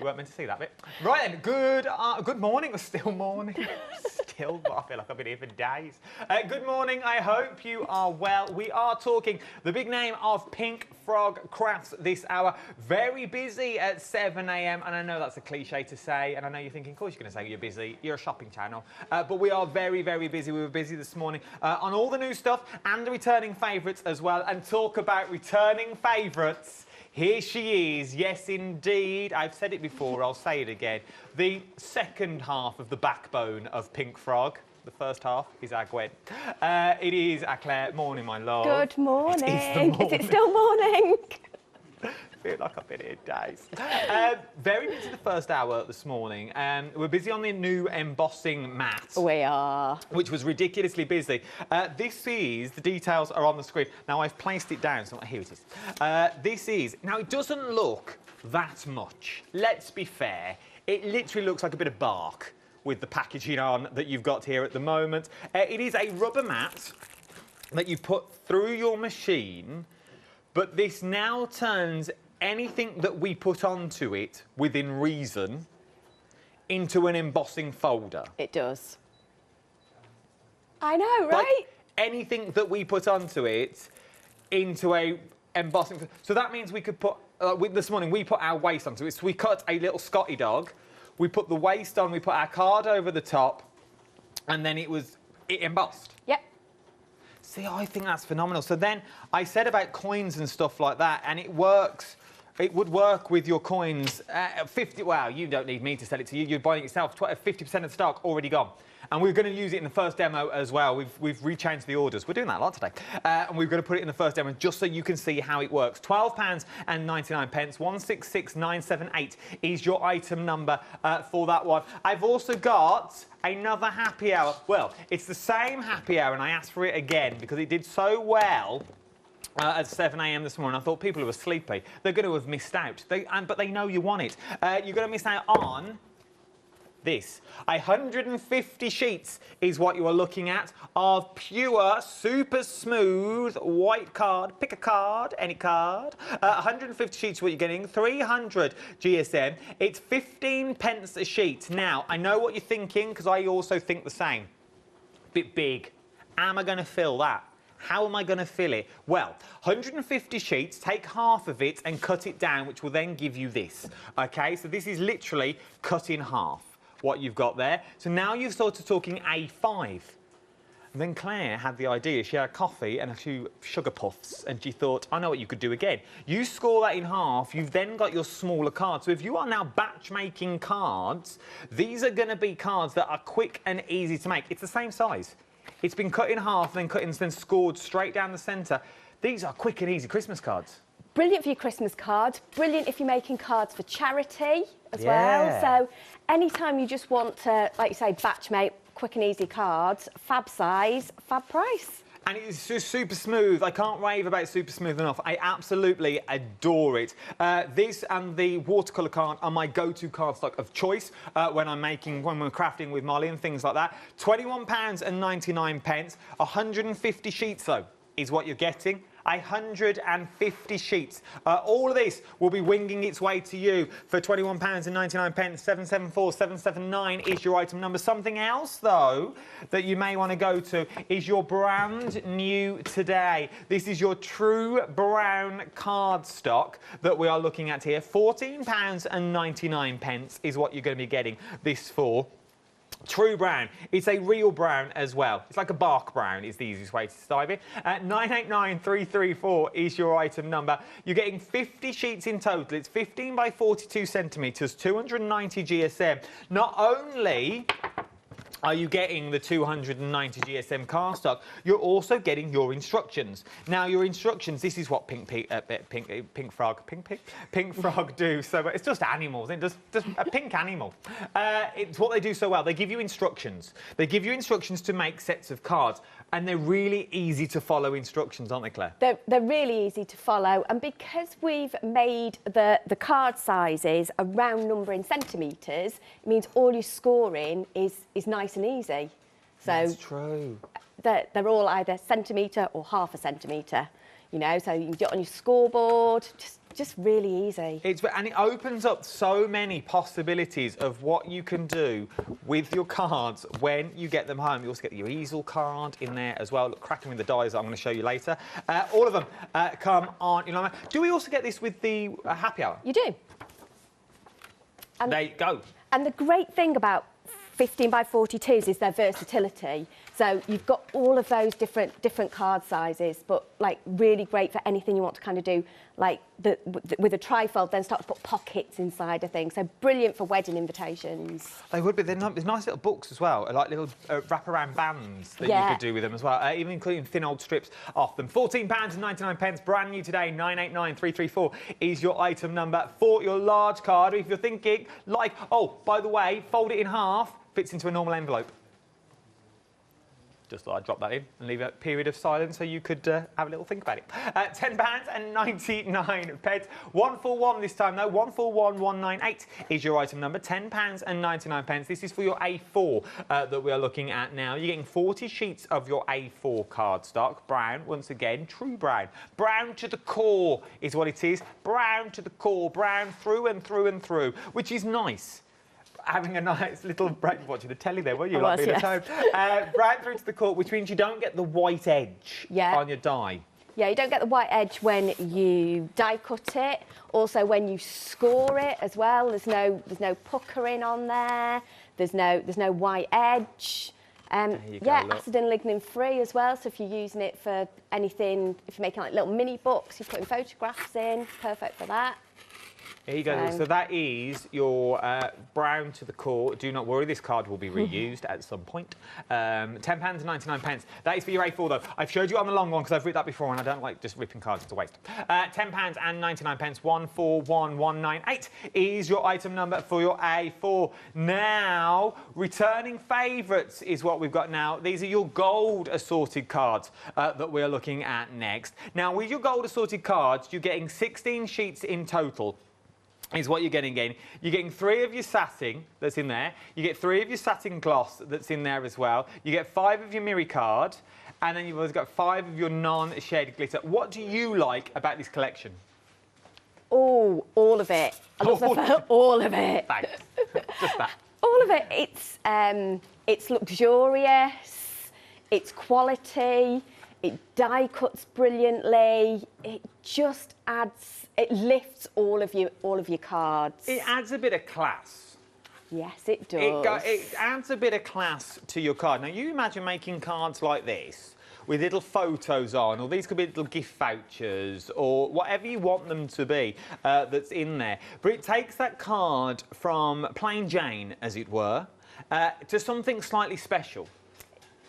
weren't meant to see that bit. Right then, good morning, or still morning. Still, I feel like I've been here for days. Good morning, I hope you are well. We are talking the big name of Pink Frog Crafts this hour. Very busy at 7 a.m. and I know that's a cliche to say, and I know you're thinking, of course you're going to say you're busy. You're a shopping channel. But we are very, very busy. We were busy this morning on all the new stuff and the returning favourites as well. And talk about returning favourites. Here she is, yes indeed, I've said it before, I'll say it again. The second half of the backbone of Pink Frog. The first half is our Gwen. It is our Claire. Morning, my love. Good morning. Is it still morning? I feel like I've been here days. Very busy the first hour this morning. We're busy on the new embossing mat. We are. Which was ridiculously busy. The details are on the screen. Now, I've placed it down, so here it is. Now, it doesn't look that much. Let's be fair. It literally looks like a bit of bark with the packaging on that you've got here at the moment. It is a rubber mat that you put through your machine, but this now turns anything that we put onto it within reason into an embossing folder. It does. I know, right? Like anything that we put onto it into a embossing. So that means we could put, this morning we put our waist onto it. So we cut a little Scotty dog, we put the waist on, we put our card over the top, and then it embossed. Yep. See, I think that's phenomenal. So then I said about coins and stuff like that, and it works. It would work with your coins. 50. Wow, you don't need me to sell it to you. You're buying it yourself. 50% of stock already gone. And we're going to use it in the first demo as well. We've rechanged the orders. We're doing that a lot today. And we're going to put it in the first demo just so you can see how it works. £12.99. 166978 is your item number for that one. I've also got another happy hour. Well, it's the same happy hour, and I asked for it again because it did so well. At 7 a.m. this morning, I thought people who were sleepy, they're going to have missed out. But they know you want it. You're going to miss out on this. 150 sheets is what you are looking at of pure, super smooth white card. Pick a card, any card. 150 sheets is what you're getting. 300 GSM. It's 15 pence a sheet. Now, I know what you're thinking, because I also think the same. Bit big. Am I going to fill that? How am I going to fill it? Well, 150 sheets, take half of it and cut it down, which will then give you this. Okay, so this is literally cut in half, what you've got there. So now you're sort of talking A5. And then Claire had the idea. She had a coffee and a few sugar puffs, and she thought, I know what you could do again. You score that in half, you've then got your smaller cards. So if you are now batch making cards, these are going to be cards that are quick and easy to make. It's the same size. It's been cut in half, then cut in, then scored straight down the centre. These are quick and easy Christmas cards. Brilliant for your Christmas cards. Brilliant if you're making cards for charity as well. So anytime you just want to, like you say, batch make quick and easy cards, fab size, fab price. And it's just super smooth. I can't rave about super smooth enough. I absolutely adore it. This and the watercolour card are my go-to cardstock of choice when we're crafting with Molly and things like that. £21.99. 150 sheets, though, is what you're getting. 150 sheets. All of this will be winging its way to you for £21.99. 774779 is your item number. Something else, though, that you may want to go to is your brand new today. This is your true brown cardstock that we are looking at here. £14.99 is what you're going to be getting this for. True brown. It's a real brown as well. It's like a bark brown is the easiest way to describe it. 989334 is your item number. You're getting 50 sheets in total. It's 15 by 42 centimetres, 290 GSM. Not only are you getting the 290 GSM cardstock, you're also getting your instructions. Now, your instructions, this is what Pink Frog do. So it's just animals, just a pink animal. It's what they do so well. They give you instructions. They give you instructions to make sets of cards. And they're really easy to follow instructions, aren't they, Claire? They're really easy to follow. And because we've made the card sizes a round number in centimetres, it means all your scoring is nice and easy. So that's true. They're all either centimetre or half a centimetre. you know, so you can do it on your scoreboard. Just really easy. And it opens up so many possibilities of what you can do with your cards when you get them home. You also get your easel card in there as well. Look, cracking with the dies that I'm going to show you later. All of them come on. You know, do we also get this with the happy hour? You do. And there you go. And the great thing about 15 by 42s is their versatility. So you've got all of those different card sizes, but like really great for anything you want to kind of do, like with a trifold, then start to put pockets inside of things. So brilliant for wedding invitations. They would be. There's nice little books as well, like little wraparound bands that you could do with them as well, even including thin old strips off them. £14.99, brand new today. 989334 is your item number for your large card. If you're thinking, like, oh, by the way, fold it in half, fits into a normal envelope. Just thought I'd drop that in and leave a period of silence so you could have a little think about it. £10.99. 141 this time, though. 141198 is your item number. £10.99. This is for your A4 that we are looking at now. You're getting 40 sheets of your A4 cardstock. Brown, once again, true brown. Brown to the core is what it is. Brown to the core. Brown through and through and through, which is nice. Having a nice little break, watching the telly there, weren't you? Like being at home. Right through to the core, which means you don't get the white edge on your die. Yeah, you don't get the white edge when you die cut it. Also, when you score it as well, there's no puckering on there. There's no white edge. Acid and lignin free as well. So if you're using it for anything, if you're making like little mini books, you're putting photographs in, perfect for that. Here you go. So that is your brown to the core. Do not worry, this card will be reused at some point. £10.99. That is for your A4, though. I've showed you on the long one because I've ripped that before and I don't like just ripping cards. It's a waste. £10.99. 141198 is your item number for your A4. Now, returning favourites is what we've got now. These are your gold assorted cards that we're looking at next. Now, with your gold assorted cards, you're getting 16 sheets in total. Is what you're getting in. You're getting 3 of your satin that's in there. You get 3 of your satin gloss that's in there as well. You get 5 of your mirror card, and then you've also got 5 of your non-shaded glitter. What do you like about this collection? Oh, all of it. I love all of it. Thanks. Just that. All of it. It's luxurious. It's quality. It die cuts brilliantly. It just adds. It lifts all of your cards. It adds a bit of class. Yes, it does. It adds a bit of class to your card. Now, you imagine making cards like this with little photos on, or these could be little gift vouchers, or whatever you want them to be that's in there. But it takes that card from plain Jane, as it were, to something slightly special.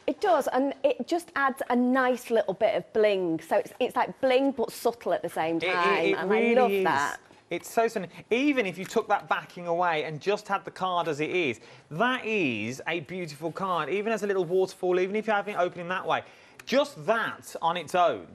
It does, and it just adds a nice little bit of bling. So it's like bling, but subtle at the same time. It really I love is. that. It's so stunning. Even if you took that backing away and just had the card as it is, that is a beautiful card. Even as a little waterfall, even if you're having it opening that way, just that on its own,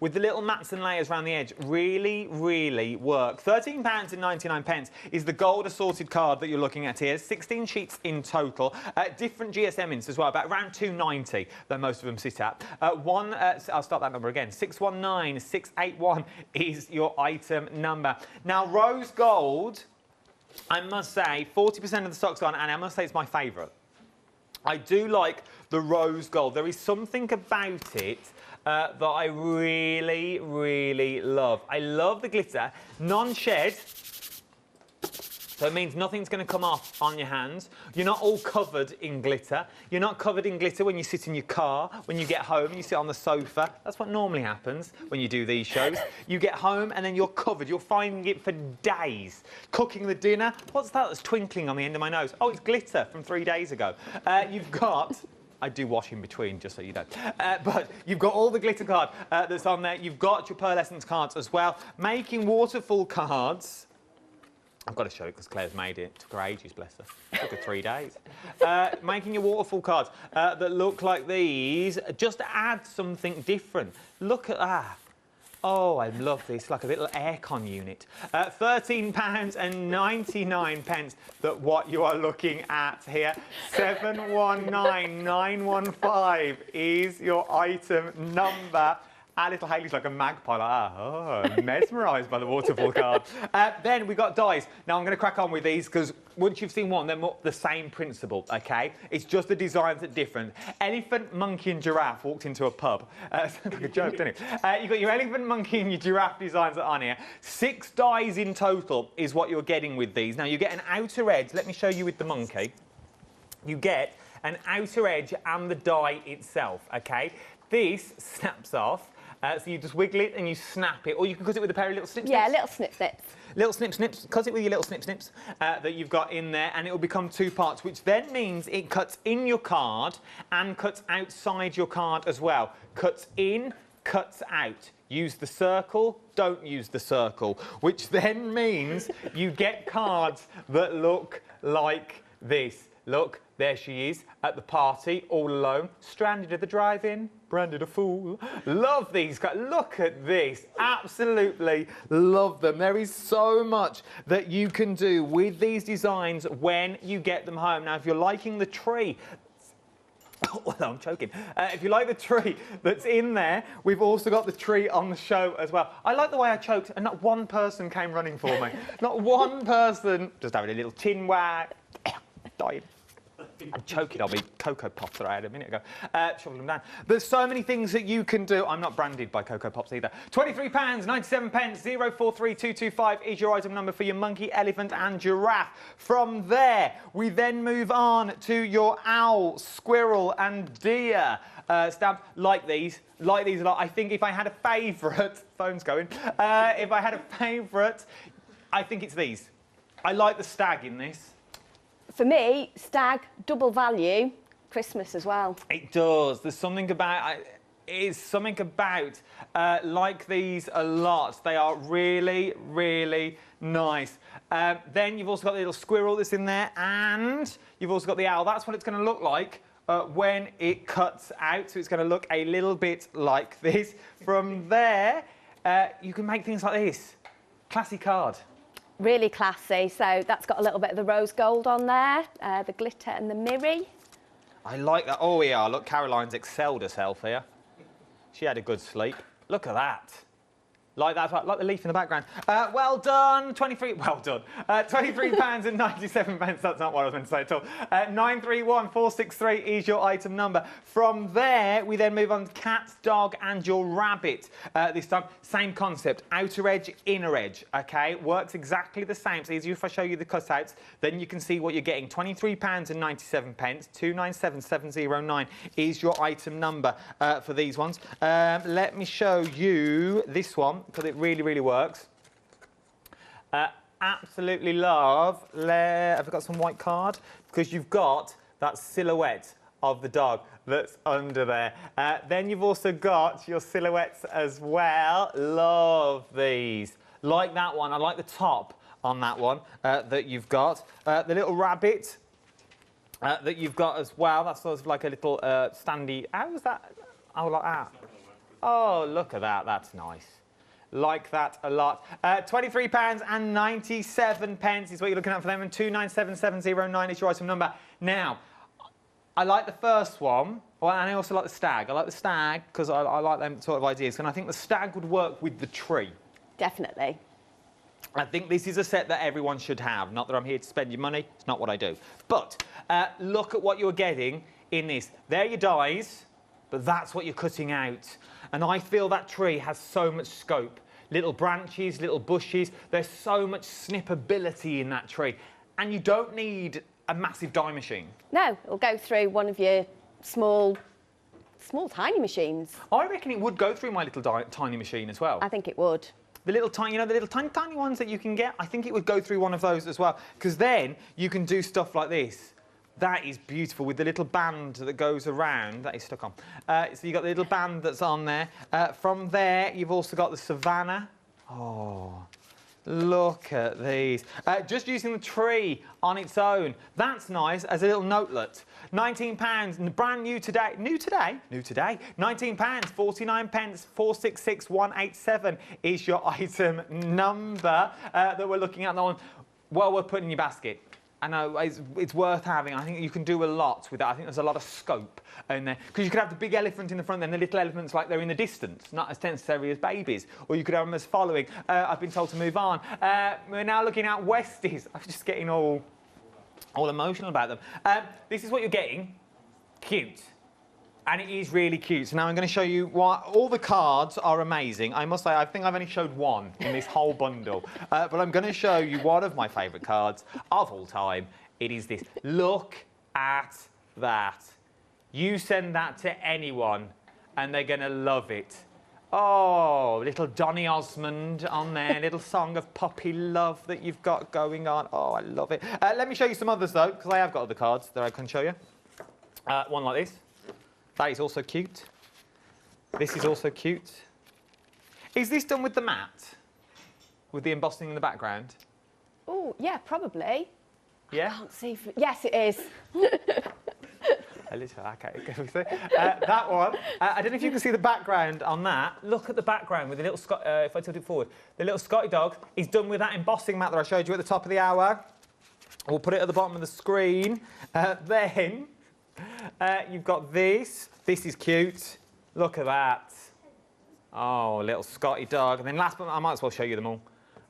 with the little mats and layers around the edge, really, really work. £13.99 is the gold assorted card that you're looking at here. 16 sheets in total. Different GSM ints as well, about around 290 that most of them sit at. I'll start that number again. 619681 is your item number. Now, rose gold, I must say, 40% of the stock's gone, and I must say it's my favourite. I do like the rose gold. There is something about it that I really, really love. I love the glitter. Non-shed, so it means nothing's going to come off on your hands. You're not all covered in glitter. You're not covered in glitter when you sit in your car, when you get home and you sit on the sofa. That's what normally happens when you do these shows. You get home and then you're covered. You're finding it for days. Cooking the dinner. What's that that's twinkling on the end of my nose? Oh, it's glitter from 3 days ago. You've got... I do wash in between, just so you know. But you've got all the glitter card that's on there. You've got your pearlescence cards as well. Making waterfall cards. I've got to show it because Claire's made it. It took her ages, bless her. It took her 3 days. Making your waterfall cards that look like these. Just add something different. Look at that. Oh, I love this, like a little aircon unit. £13.99 that what you are looking at here. 719915 is your item number. Our little Hayley's like a magpie, like, oh, mesmerised by the waterfall card. Then we got dies. Now I'm going to crack on with these because once you've seen one, they're more the same principle, okay? It's just the designs that are different. Elephant, monkey and giraffe walked into a pub. Sounds like a joke, doesn't it? You've got your elephant, monkey and your giraffe designs that are on here. 6 dies in total is what you're getting with these. Now you get an outer edge. Let me show you with the monkey. You get an outer edge and the die itself, okay? This snaps off. So you just wiggle it and you snap it, or you can cut it with a pair of little snip snips. Yeah, little snip snips. Little snip snips, cut it with your little snip snips that you've got in there, and it will become 2 parts, which then means it cuts in your card and cuts outside your card as well. Cuts in, cuts out. Use the circle, don't use the circle, which then means you get cards that look like this. Look, there she is at the party, all alone, stranded at the drive-in, branded a fool. Love these guys. Look at this. Absolutely love them. There is so much that you can do with these designs when you get them home. Now, if you're liking the tree, well, I'm choking. If you like the tree that's in there, we've also got the tree on the show as well. I like the way I choked, and not one person came running for me. Not one person, just having a little chin wag, dying. I'm choking on me Cocoa Pops that I had a minute ago. Shoveling them down. There's so many things that you can do. I'm not branded by Cocoa Pops either. £23.97, 043225 is your item number for your monkey, elephant and giraffe. From there, we then move on to your owl, squirrel and deer stamp. Like these a lot. I think if I had a favourite, phone's going, if I had a favourite, I think it's these. I like the stag in this. For me, stag, double value, Christmas as well. It does. There's something about like these a lot. They are really, really nice. Then you've also got the little squirrel that's in there, and you've also got the owl. That's what it's going to look like when it cuts out. So it's going to look a little bit like this. From there, you can make things like this. Classy card. Really classy. So that's got a little bit of the rose gold on there, the glitter and the mirror. I like that. Oh, yeah, look, Caroline's excelled herself here. She had a good sleep. Look at that. Like that, like the leaf in the background. Well done, £23.97. That's not what I was meant to say at all. 931463 is your item number. From there, we then move on to cat, dog, and your rabbit. This time, same concept, outer edge, inner edge. Okay, works exactly the same. It's easier if I show you the cutouts. Then you can see what you're getting. £23.97, 297709 is your item number for these ones. Let me show you this one, because it really, really works. Absolutely love. Have I got some white card? Because you've got that silhouette of the dog that's under there. Then you've also got your silhouettes as well. Love these. Like that one. I like the top on that one that you've got. The little rabbit that you've got as well. That's sort of like a little standy. How was that? Oh, like that. Oh, look at that. That's nice. Like that a lot. £23.97 is what you're looking at for them, and 297709 is your item number. Now, I like the first one, and I also like the stag. I like the stag because I like them sort of ideas, and I think the stag would work with the tree. Definitely. I think this is a set that everyone should have. Not that I'm here to spend your money. It's not what I do. But look at what you're getting in this. There are your dies, but that's what you're cutting out. And I feel that tree has so much scope. Little branches, little bushes. There's so much snippability in that tree. And you don't need a massive die machine. No, it'll go through one of your small, tiny machines. I reckon it would go through my little tiny machine as well. I think it would. The little tiny, you know, the little tiny ones that you can get, I think it would go through one of those as well. Because then you can do stuff like this. That is beautiful with the little band that goes around. That is stuck on. So you've got the little band that's on there. From there, you've also got the savannah. Oh, look at these. Just using the tree on its own. That's nice as a little notelet. £19, brand new today. New today? New today. £19, 49 pence, 466187 is your item number that we're looking at. That one, well worth putting in your basket. I know, it's worth having. I think you can do a lot with that. I think there's a lot of scope in there. Because you could have the big elephant in the front and the little elephants like they're in the distance, not as necessary as babies. Or you could have them as following. I've been told to move on. We're now looking at Westies. I'm just getting all emotional about them. This is what you're getting. Cute. And it is really cute. So now I'm going to show you why all the cards are amazing. I must say, I think I've only showed one in this whole bundle. But I'm going to show you one of my favourite cards of all time. It is this. Look at that. You send that to anyone and they're going to love it. Oh, little Donny Osmond on there. Little song of puppy love that you've got going on. Oh, I love it. Let me show you some others, though, because I have got other cards that I can show you. One like this. That is also cute. This is also cute. Is this done with the mat? With the embossing in the background? Oh, yeah, probably. Yeah? I can't see. Yes, it is. A little, okay. That one. I don't know if you can see the background on that. Look at the background with the little if I tilt it forward. The little Scotty dog is done with that embossing mat that I showed you at the top of the hour. We'll put it at the bottom of the screen. Then you've got this. This is cute. Look at that. Oh, little Scotty dog. And then last but I might as well show you them all.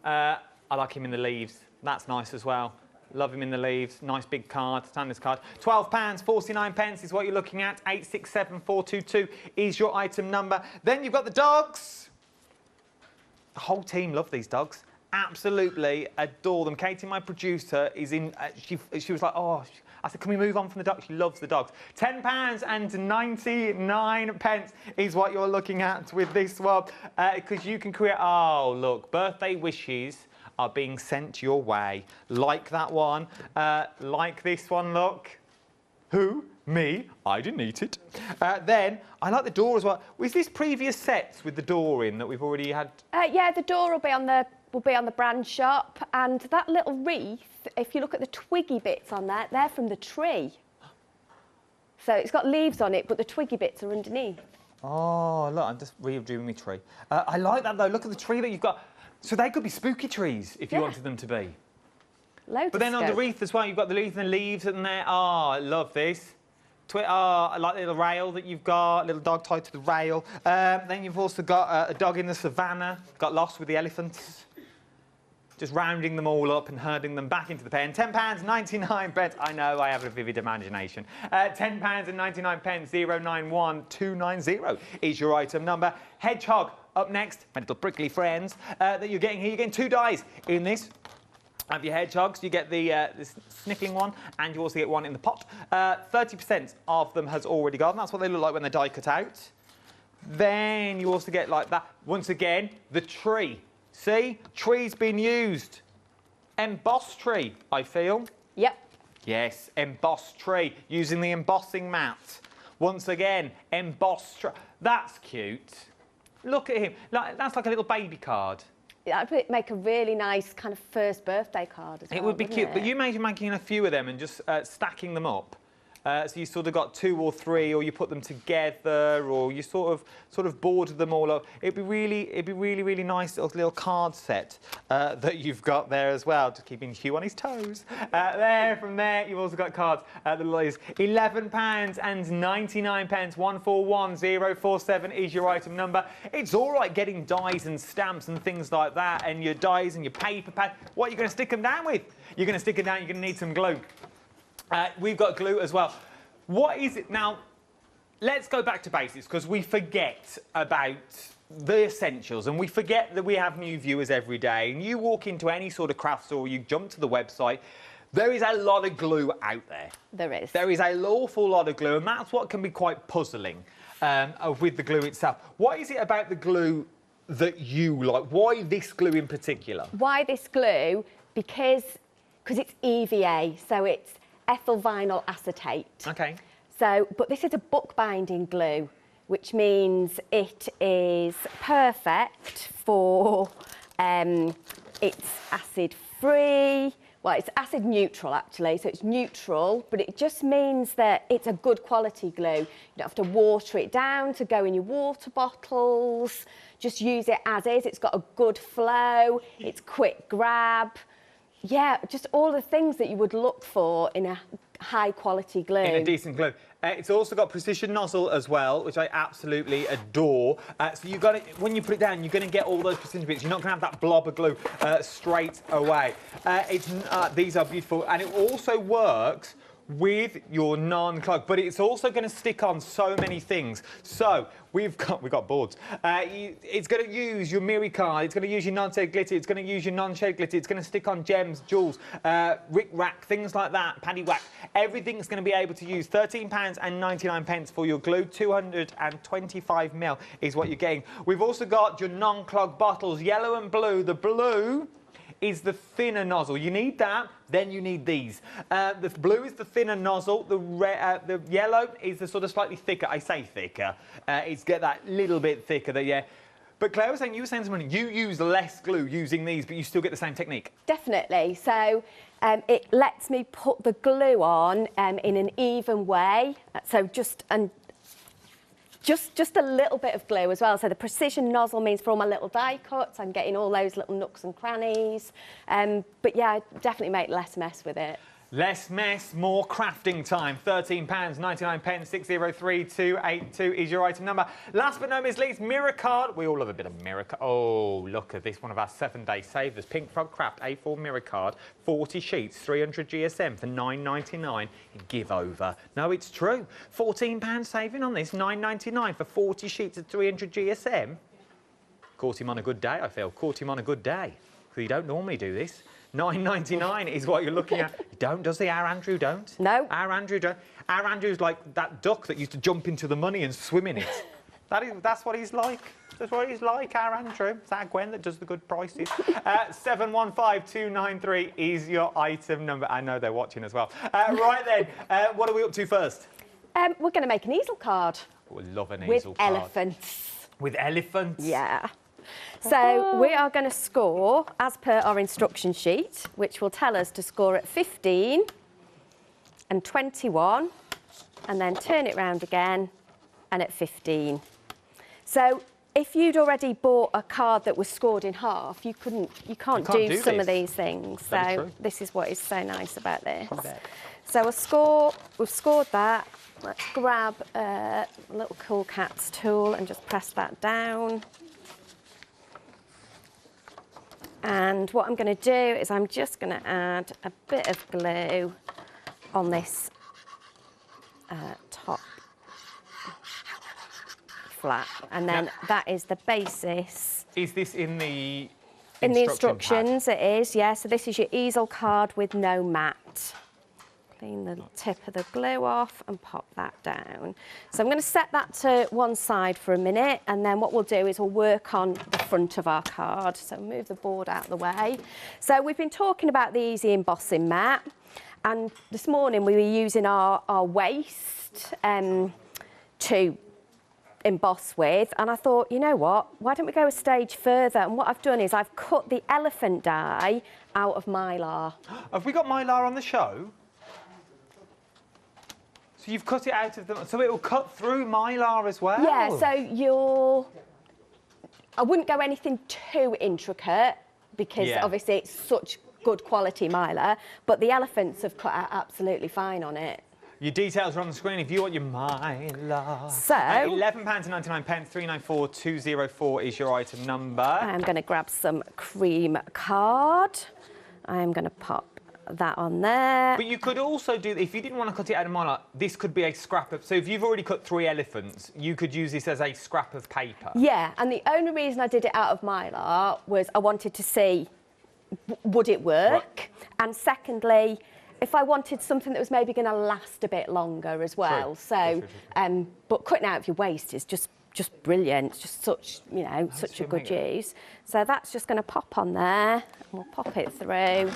I like him in the leaves. That's nice as well. Love him in the leaves. Nice big card, standard card. £12.49 is what you're looking at. 867422 is your item number. Then you've got the dogs. The whole team love these dogs. Absolutely adore them. Katie, my producer, is in. She was like, oh. I said, can we move on from the dogs? She loves the dogs. £10.99 is what you're looking at with this one. Because you can create, oh, look, birthday wishes are being sent your way. Like that one. Like this one, look. Who? Me. I didn't eat it. Then, I like the door as well. Was this previous sets with the door in that we've already had? Yeah, the door will be on the brand shop, and that little wreath, if you look at the twiggy bits on that, they're from the tree. So it's got leaves on it, but the twiggy bits are underneath. Oh, look, I'm just redoing my tree. I like that, though. Look at the tree that you've got. So they could be spooky trees if you wanted them to be. Loads but then on the wreath as well, you've got the leaves and the leaves in there. Oh, I love this. I like the little rail that you've got, little dog tied to the rail. Then you've also got a dog in the savannah, got lost with the elephants. Just rounding them all up and herding them back into the pen. £10.99. I know, I have a vivid imagination. £10.99. 091290 is your item number. Hedgehog up next. My little prickly friends that you're getting here. You're getting 2 dies in this. Of your hedgehogs, you get the this sniffling one, and you also get one in the pot. 30% of them has already gone. That's what they look like when they're die cut out. Then you also get like that. Once again, the tree. See? Tree's been used. Embossed tree, I feel. Yep. Yes, embossed tree, using the embossing mat. Once again, embossed tree. That's cute. Look at him. That's like a little baby card. That would make a really nice kind of first birthday card as well. It would be cute, but you imagine making a few of them and just stacking them up. So you sort of got 2 or 3, or you put them together, or you sort of border them all up. It'd be really nice little card set that you've got there as well, just keeping Hugh on his toes. From there, you've also got cards. The lawyers, £11.99. 141047 is your item number. It's all right getting dies and stamps and things like that, and your dies and your paper pad. What are you going to stick them down with? You're going to stick them down. You're going to need some glue. We've got glue as well. What is it? Now, let's go back to basics, because we forget about the essentials, and we forget that we have new viewers every day. And you walk into any sort of craft store, you jump to the website, there is a lot of glue out there. There is. There is an awful lot of glue, and that's what can be quite puzzling with the glue itself. What is it about the glue that you like? Why this glue in particular? Why this glue? Because it's EVA, so it's ethyl vinyl acetate. Okay. So, but this is a bookbinding glue, which means it is perfect for, it's acid free. Well, it's acid neutral actually, so it's neutral, but it just means that it's a good quality glue. You don't have to water it down to go in your water bottles. Just use it as is. It's got a good flow. It's quick grab. Yeah, just all the things that you would look for in a high quality glue. In a decent glue. It's also got precision nozzle as well, which I absolutely adore. So you got it when you put it down, you're going to get all those precision bits. You're not going to have that blob of glue straight away. These are beautiful, and it also works with your non-clog, but it's also going to stick on so many things. So we've got boards. It's going to use your Miri card. It's going to use your non-shade glitter. It's going to use your non-shade glitter. It's going to stick on gems, jewels, rick rack, things like that. Paddy whack. Everything's going to be able to use £13.99 for your glue. 225ml is what you're getting. We've also got your non-clog bottles, yellow and blue. The blue is the thinner nozzle. You need that, then you need these. The blue is the thinner nozzle. The yellow is the sort of slightly thicker. I say thicker. It's get that little bit thicker there, yeah. But Claire was saying, you were saying something, you use less glue using these, but you still get the same technique. Definitely. So it lets me put the glue on in an even way. So just a little bit of glue as well. So the precision nozzle means for all my little die cuts, I'm getting all those little nooks and crannies. But yeah, I definitely make less mess with it. Less mess, more crafting time. £13.99, 603282 is your item number. Last but not least, Mirror Card. We all love a bit of Mirror Card. Oh, look at this, one of our 7-day savers. Pink Frog Craft A4 Mirror Card, 40 sheets, 300 GSM for £9.99. Give over. No, it's true. £14 saving on this, £9.99 for 40 sheets of 300 GSM. Caught him on a good day, I feel. Caught him on a good day. Because you don't normally do this. £9.99 is what you're looking at. Don't, does he? Our Andrew don't. No. Our Andrew don't. Our Andrew's like that duck that used to jump into the money and swim in it. That's what he's like. That's what he's like, our Andrew. It's our Gwen that does the good prices. 715293 is your item number. I know they're watching as well. Right then, what are we up to first? We're going to make an easel card. We love an with easel card. Elephants. With elephants? Yeah. So we are going to score as per our instruction sheet, which will tell us to score at 15 and 21, and then turn it round again and at 15. So if you'd already bought a card that was scored in half, you can't do some of these things. So this is what is so nice about this. So we've scored that. Let's grab a little Cool Cats tool and just press that down. And what I'm going to do is I'm just going to add a bit of glue on this top flap, and then that is the basis. Is this in the instructions? It is, yeah. So this is your easel card with no mat. Clean the tip of the glue off and pop that down. So I'm going to set that to one side for a minute, and then what we'll do is we'll work on the front of our card. So move the board out of the way. So we've been talking about the easy embossing mat, and this morning we were using our waste to emboss with, and I thought, you know what, why don't we go a stage further? And what I've done is I've cut the elephant die out of Mylar. Have we got Mylar on the show? So you've cut it out of the... So it will cut through Mylar as well? Yeah, so I wouldn't go anything too intricate because obviously it's such good quality Mylar, but the elephants have cut out absolutely fine on it. Your details are on the screen if you want your Mylar. So... £11.99, 394204 is your item number. I'm going to grab some cream card. I'm going to pop that on there. But you could also do, if you didn't want to cut it out of Mylar, this could be a scrap of, so if you've already cut 3 elephants, you could use this as a scrap of paper. Yeah, and the only reason I did it out of Mylar was I wanted to see, would it work? Right. And secondly, if I wanted something that was maybe going to last a bit longer as well. True. So, but cutting out of your waste is just brilliant. It's just such, you know, such a good use. So that's just going to pop on there, and we'll pop it through.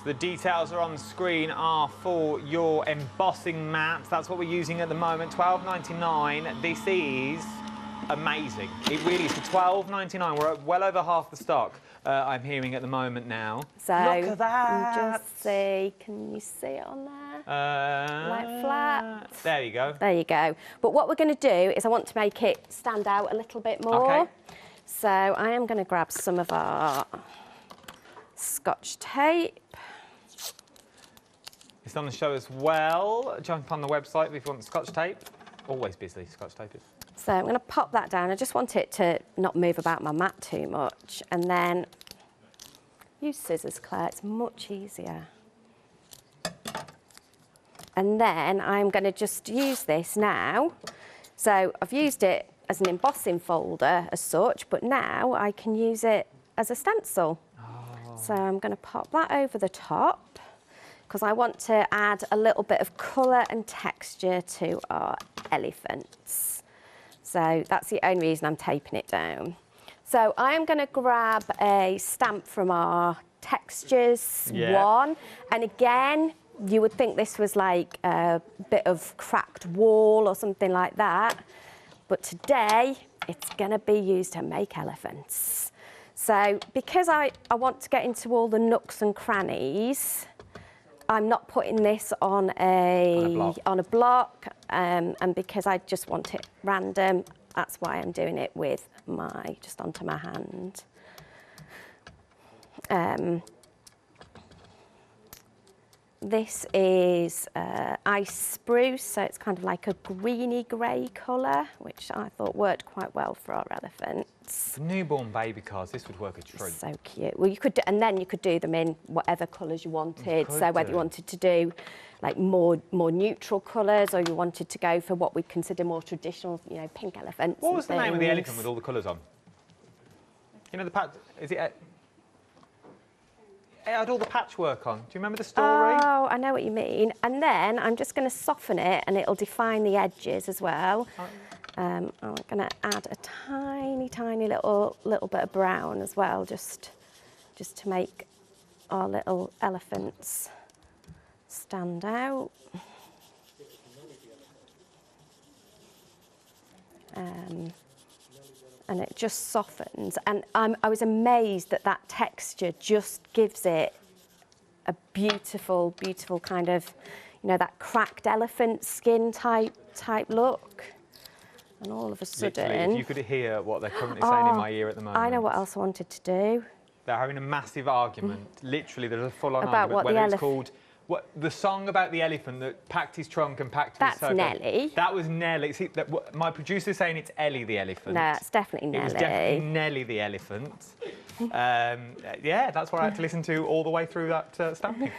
The details are on the screen are for your embossing mats. That's what we're using at the moment, $12.99. This is amazing. It really is. For $12.99, we're at well over half the stock I'm hearing at the moment now. So, look at that. Just see, can you see it on there? Like flat. There you go. There you go. But what we're going to do is I want to make it stand out a little bit more. Okay. So I am going to grab some of our Scotch tape. It's on the show as well. Jump on the website if you want the Scotch tape. Always busy, Scotch tape is. So I'm going to pop that down. I just want it to not move about my mat too much. And then use scissors, Claire, it's much easier. And then I'm going to just use this now. So I've used it as an embossing folder as such, but now I can use it as a stencil. Oh. So I'm going to pop that over the top because I want to add a little bit of colour and texture to our elephants. So that's the only reason I'm taping it down. So I am going to grab a stamp from our textures one, and again, you would think this was like a bit of cracked wall or something like that, but today it's going to be used to make elephants. So because I want to get into all the nooks and crannies, I'm not putting this on a block, and because I just want it random, that's why I'm doing it with just onto my hand. This is ice spruce, so it's kind of like a greeny grey colour, which I thought worked quite well for our elephants. Newborn baby cards, this would work a treat. So cute. Well, you could, and then you could do them in whatever colours you wanted. So whether you wanted to do like more neutral colours, or you wanted to go for what we consider more traditional, you know, pink elephants. What was the name of the elephant with all the colours on? You know the patch? Is it? It had all the patchwork on. Do you remember the story? Oh, I know what you mean. And then I'm just going to soften it, and it'll define the edges as well. I'm going to add a tiny little bit of brown as well, just to make our little elephants stand out. And it just softens, and I was amazed that that texture just gives it a beautiful kind of, you know, that cracked elephant skin type look. And all of a sudden, literally, if you could hear what they're currently saying in my ear at the moment. I know what else I wanted to do. They're having a massive argument. Literally, there's a full-on about argument. What whether it's called the song about the elephant that packed his trunk and packed his circle. That's Nelly. That was Nelly. See, my producer's saying it's Ellie the elephant. No, it's definitely Nelly. It was definitely Nelly the elephant. Yeah, that's what I had to listen to all the way through that stamping.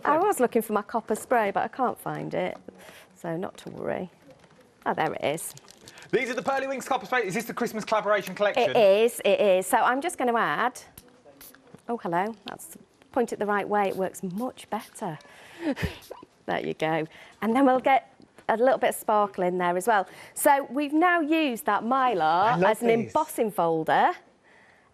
I was looking for my copper spray, but I can't find it, so not to worry. Oh, there it is. These are the Pearly Wings copper spray. Is this the Christmas collaboration collection? It is, it is. So I'm just going to add... Oh, hello. Point it the right way, it works much better. There you go. And then we'll get a little bit of sparkle in there as well. So we've now used that mylar as an embossing folder,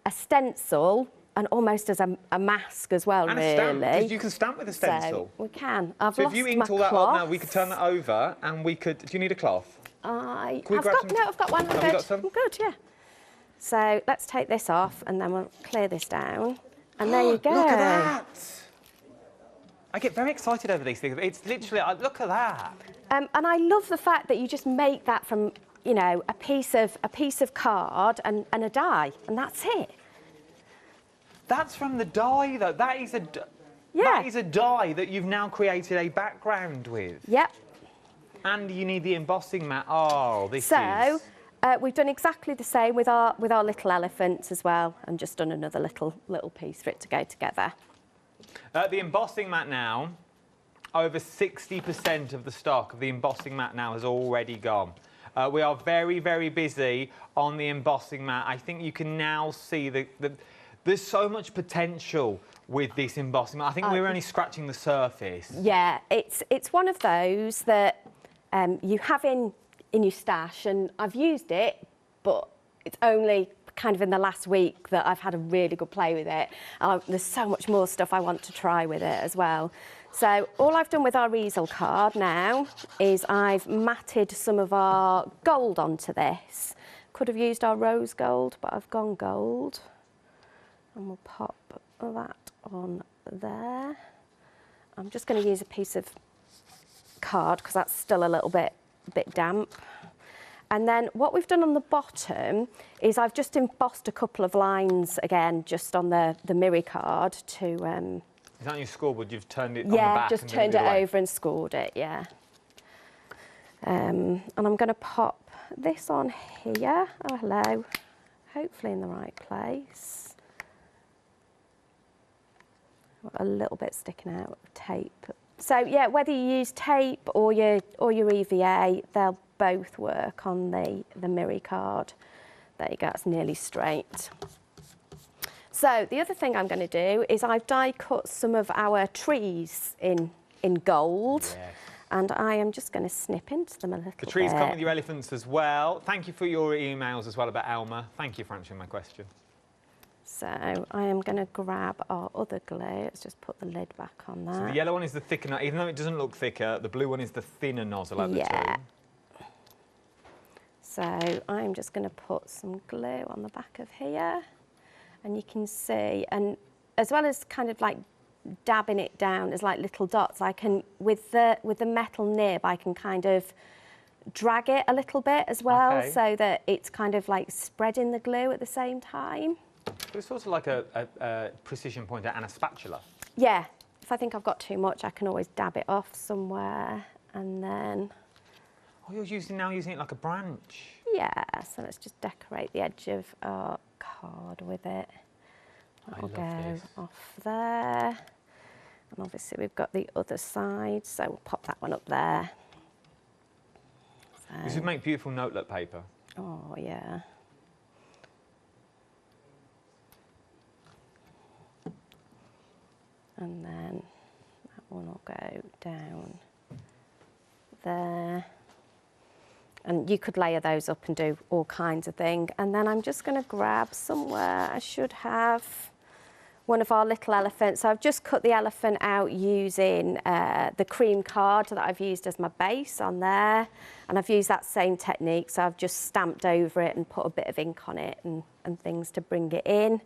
a stencil, and almost as a mask as well, and really. A stamp. You can stamp with a stencil. So we can. So if you inked all that up now, we could turn that over, and we could... Do you need a cloth? I've got one. Have you got some? I'm good, yeah. So let's take this off, and then we'll clear this down. And there you go. Look at that! I get very excited over these things. It's literally, look at that. And I love the fact that you just make that from, you know, a piece of card and a die, and that's it. That's from the die, though. That is a die that you've now created a background with. Yep. And you need the embossing mat. Oh, this is... So, we've done exactly the same with our little elephants as well, and just done another little piece for it to go together. The embossing mat now, over 60% of the stock of the embossing mat now has already gone. We are very, very busy on the embossing mat. I think you can now see there's so much potential with this embossing mat. I think we're only scratching the surface. Yeah, it's one of those that you have in your stash, and I've used it, but it's only kind of in the last week that I've had a really good play with it. There's so much more stuff I want to try with it as well. So all I've done with our easel card now is I've matted some of our gold onto this. Could have used our rose gold, but I've gone gold. And we'll pop that on there. I'm just going to use a piece of card because that's still a little bit damp. And then what we've done on the bottom is I've just embossed a couple of lines again, just on the Miri card to... Is that on your scoreboard? You've turned it on the back? Yeah, just turned it over and scored it, yeah. And I'm going to pop this on here. Oh, hello. Hopefully in the right place. A little bit sticking out of tape. So yeah, whether you use tape or your EVA, they'll both work on the Miri card. There you go, it's nearly straight. So the other thing I'm going to do is I've die cut some of our trees in gold. Yes. And I am just going to snip into them a little bit. The trees come with your elephants as well. Thank you for your emails as well about Elma. Thank you for answering my question. So I am going to grab our other glue. Let's just put the lid back on that. So the yellow one is the thicker, even though it doesn't look thicker, the blue one is the thinner nozzle out of the two. So I'm just going to put some glue on the back of here. And you can see, and as well as kind of like dabbing it down as like little dots, I can, with the metal nib, I can kind of drag it a little bit as well, so that it's kind of like spreading the glue at the same time. But it's sort of like a precision pointer and a spatula. Yeah, if I think I've got too much, I can always dab it off somewhere, and then... Oh, you're now using it like a branch. Yeah, so let's just decorate the edge of our card with it. That'll go off there. And obviously we've got the other side, so we'll pop that one up there. So. This would make beautiful notelet paper. Oh, yeah. And then that one will go down there. And you could layer those up and do all kinds of things. And then I'm just going to grab somewhere, I should have one of our little elephants. So I've just cut the elephant out using the cream card that I've used as my base on there. And I've used that same technique. So I've just stamped over it and put a bit of ink on it and things to bring it in.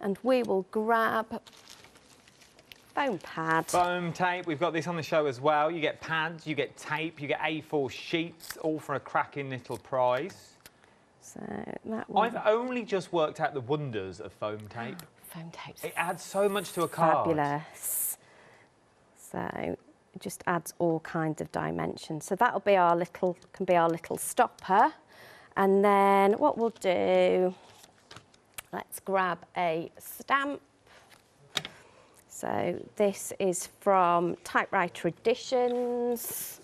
And we will grab foam pad. Foam tape, we've got this on the show as well. You get pads, you get tape, you get A4 sheets, all for a cracking little prize. So that one... I've only just worked out the wonders of foam tape. Foam tape. It adds so much to a card. Fabulous. So it just adds all kinds of dimensions. So that'll be our little, can be our little stopper. And then what we'll do, let's grab a stamp. So this is from Typewriter Editions.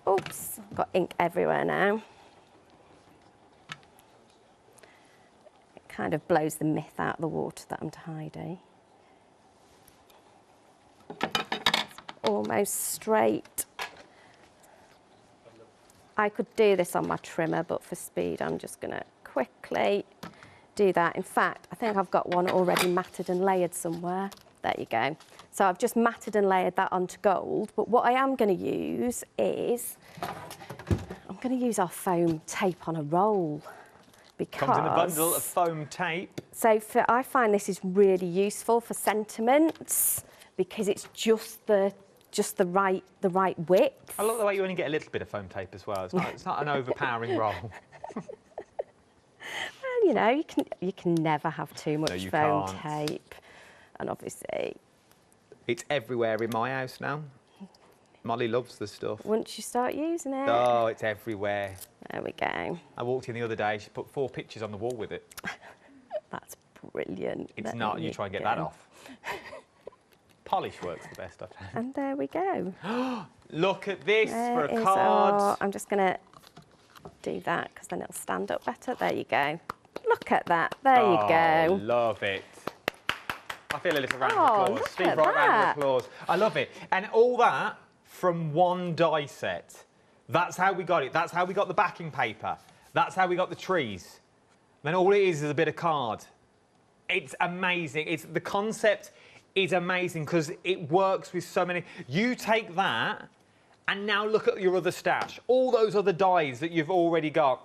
Oops, I've got ink everywhere now. It kind of blows the myth out of the water that I'm tidy. It's almost straight. I could do this on my trimmer, but for speed, I'm just going to quickly do that. In fact, I think I've got one already matted and layered somewhere. There you go. So I've just matted and layered that onto gold, but what I am going to use is, I'm going to use our foam tape on a roll. Because comes in a bundle of foam tape. So I find this is really useful for sentiments because it's just the right width. I love the way you only get a little bit of foam tape as well. It's not an overpowering roll. Well, you know, you can never have too much foam tape. And obviously... It's everywhere in my house now. Molly loves the stuff. Once you start using it... Oh, it's everywhere. There we go. I walked in the other day, she put 4 pictures on the wall with it. That's brilliant. It's not, you try and get that off. Polish works the best, I've found. And there we go. Look at this for a card. I'm just going to do that because then it'll stand up better. There you go. Look at that. There you go. Love it. I feel a little round of applause. Steve, right round of applause. I love it. And all that from one die set. That's how we got it. That's how we got the backing paper. That's how we got the trees. Then all it is a bit of card. It's amazing. The concept is amazing because it works with so many. You take that and now look at your other stash. All those other dies that you've already got.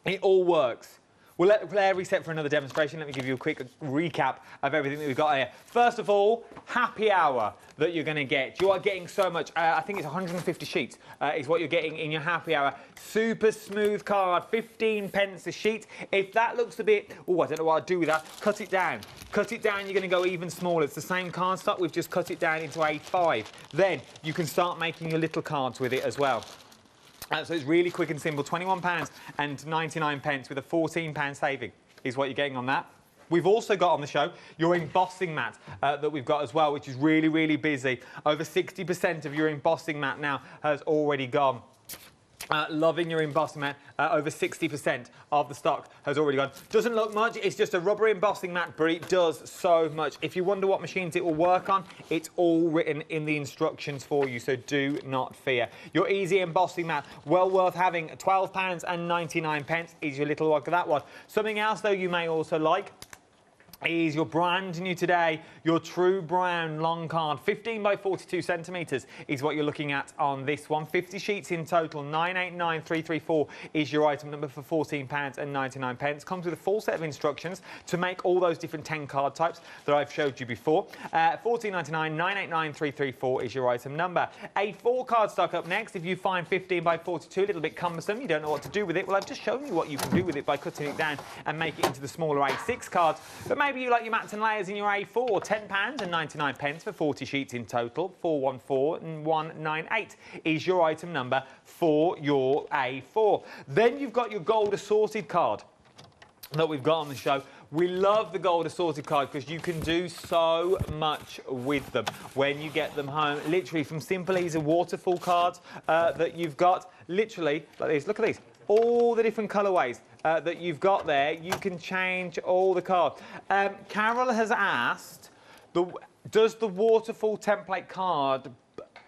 It all works. We'll let Blair reset for another demonstration. Let me give you a quick recap of everything that we've got here. First of all, happy hour that you're going to get. You are getting so much. I think it's 150 sheets is what you're getting in your happy hour. Super smooth card, 15 pence a sheet. If that looks a bit, oh, I don't know what I'd do with that. Cut it down. Cut it down, you're going to go even smaller. It's the same card stock, we've just cut it down into A5. Then you can start making your little cards with it as well. So it's really quick and simple. £21.99 with a £14 saving is what you're getting on that. We've also got on the show your embossing mat that we've got as well, which is really, really busy. Over 60% of your embossing mat now has already gone. Loving your embossing mat. Over 60% of the stock has already gone. Doesn't look much. It's just a rubber embossing mat, but it does so much. If you wonder what machines it will work on, it's all written in the instructions for you, so do not fear. Your easy embossing mat, well worth having. £12.99 is your little look at that one. Something else, though, you may also like is your brand new today, your True Brown long card. 15 by 42 centimetres is what you're looking at on this one. 50 sheets in total. 989334 is your item number for £14.99. Comes with a full set of instructions to make all those different 10 card types that I've showed you before. £14.99, 989334 is your item number. A 4 card stock up next. If you find 15 by 42 a little bit cumbersome, you don't know what to do with it, well, I've just shown you what you can do with it by cutting it down and make it into the smaller A6 cards. But maybe you like your mats and layers in your A4, £10.99 for 40 sheets in total. 414198 is your item number for your A4. Then you've got your gold assorted card that we've got on the show. We love the gold assorted card because you can do so much with them when you get them home. Literally from simple easy waterfall cards that you've got, literally like these. Look at these. All the different colourways that you've got there, you can change all the cards. Carol has asked, does the waterfall template card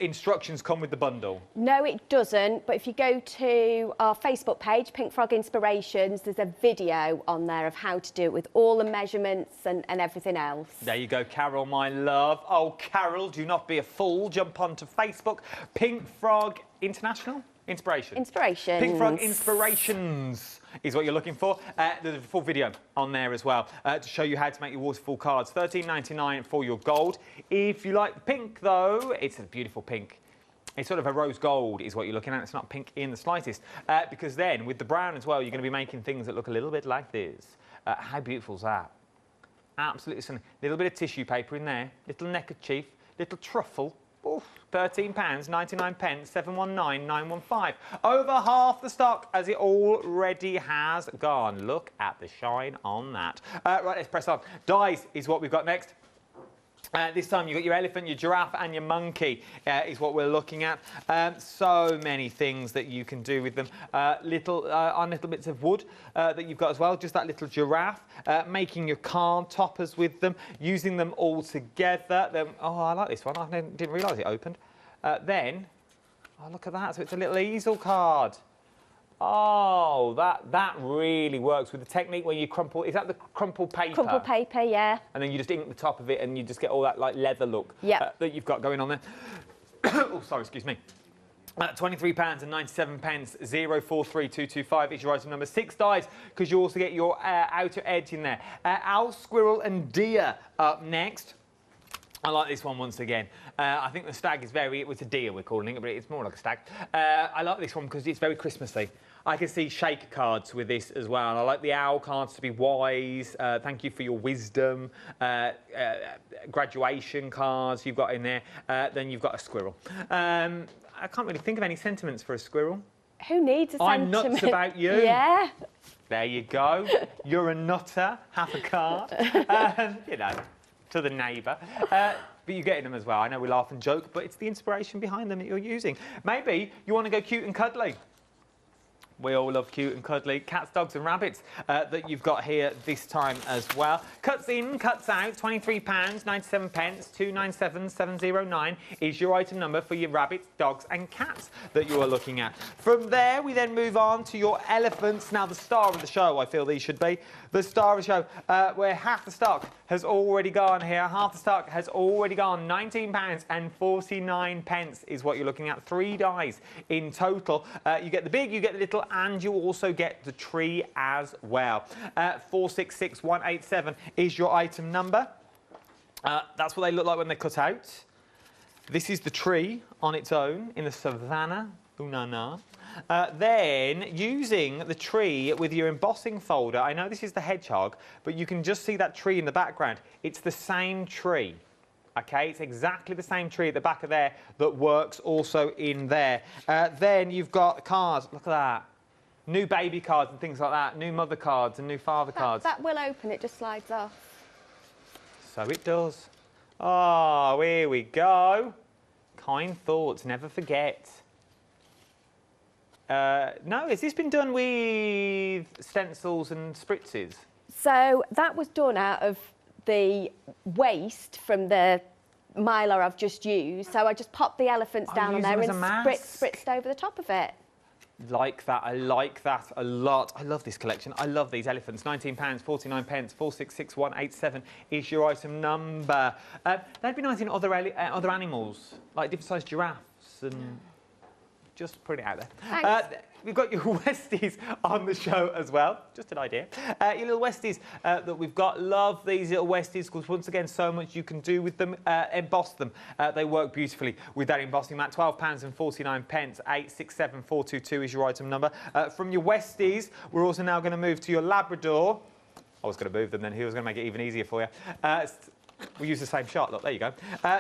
instructions come with the bundle? No, it doesn't, but if you go to our Facebook page, Pink Frog Inspirations, there's a video on there of how to do it with all the measurements and everything else. There you go, Carol, my love. Oh, Carol, do not be a fool. Jump onto Facebook, Pink Frog International? Inspirations. Pink Frog Inspirations is what you're looking for. There's a full video on there as well to show you how to make your waterfall cards. £13.99 for your gold. If you like pink, though, it's a beautiful pink. It's sort of a rose gold is what you're looking at. It's not pink in the slightest. Because then, with the brown as well, you're going to be making things that look a little bit like this. How beautiful is that? Absolutely stunning. Little bit of tissue paper in there. Little neckerchief. Little truffle. Oof, £13.99, 719915. Over half the stock as it already has gone. Look at the shine on that. Right, let's press on. Dies is what we've got next. This time you've got your elephant, your giraffe and your monkey is what we're looking at. So many things that you can do with them. Little bits of wood that you've got as well, just that little giraffe. Making your card toppers with them, using them all together. Then, oh, I like this one. I didn't realise it opened. Then, oh, look at that. So it's a little easel card. Oh, that really works with the technique where you crumple. Is that the crumple paper? Crumple paper, yeah. And then you just ink the top of it, and you just get all that like leather look that you've got going on there. Oh, sorry, excuse me. £23.97, 043225 is your item number. 6 dies because you also get your outer edge in there. Owl, squirrel, and deer up next. I like this one once again. I think the stag is it's a deer we're calling it, but it's more like a stag. I like this one because it's very Christmassy. I can see shake cards with this as well. And I like the owl cards to be wise. Thank you for your wisdom. Graduation cards you've got in there. Then you've got a squirrel. I can't really think of any sentiments for a squirrel. Who needs a sentiment? I'm nuts about you. Yeah. There you go. You're a nutter. Have a card. You know. To the neighbour. But you're getting them as well. I know we laugh and joke, but it's the inspiration behind them that you're using. Maybe you want to go cute and cuddly. We all love cute and cuddly cats, dogs and rabbits that you've got here this time as well. Cuts in, cuts out, £23.97, 297709 is your item number for your rabbits, dogs and cats that you are looking at. From there, we then move on to your elephants. Now, the star of the show, I feel these should be. The star of the show, where half the stock has already gone here. Half the stock has already gone. £19.49 is what you're looking at. 3 dies in total. You get the big, you get the little, and you also get the tree as well. 466187 is your item number. That's what they look like when they're cut out. This is the tree on its own in the savannah. Ooh, na na. Then, using the tree with your embossing folder, I know this is the hedgehog, but you can just see that tree in the background. It's the same tree. Okay, it's exactly the same tree at the back of there that works also in there. Then you've got cards. Look at that. New baby cards and things like that. New mother cards and new father cards. That will open, it just slides off. So it does. Oh, here we go. Kind thoughts, never forget. No, has this been done with stencils and spritzes? So that was done out of the waste from the mylar I've just used. So I just popped the elephants down on there and spritzed over the top of it. Like that, I like that a lot. I love this collection. I love these elephants. £19, 49 pence, 466187 is your item number. They'd be nice in other animals, like different sized giraffes and just putting it out there. Thanks. We've got your Westies on the show as well. Just an idea. Your little Westies that we've got. Love these little Westies because once again, so much you can do with them. Emboss them. They work beautifully with that embossing mat. £12 and 49 pence. 867422 is your item number. From your Westies, we're also now going to move to your Labrador. I was going to move them then. He was going to make it even easier for you. We use the same shot. Look, there you go.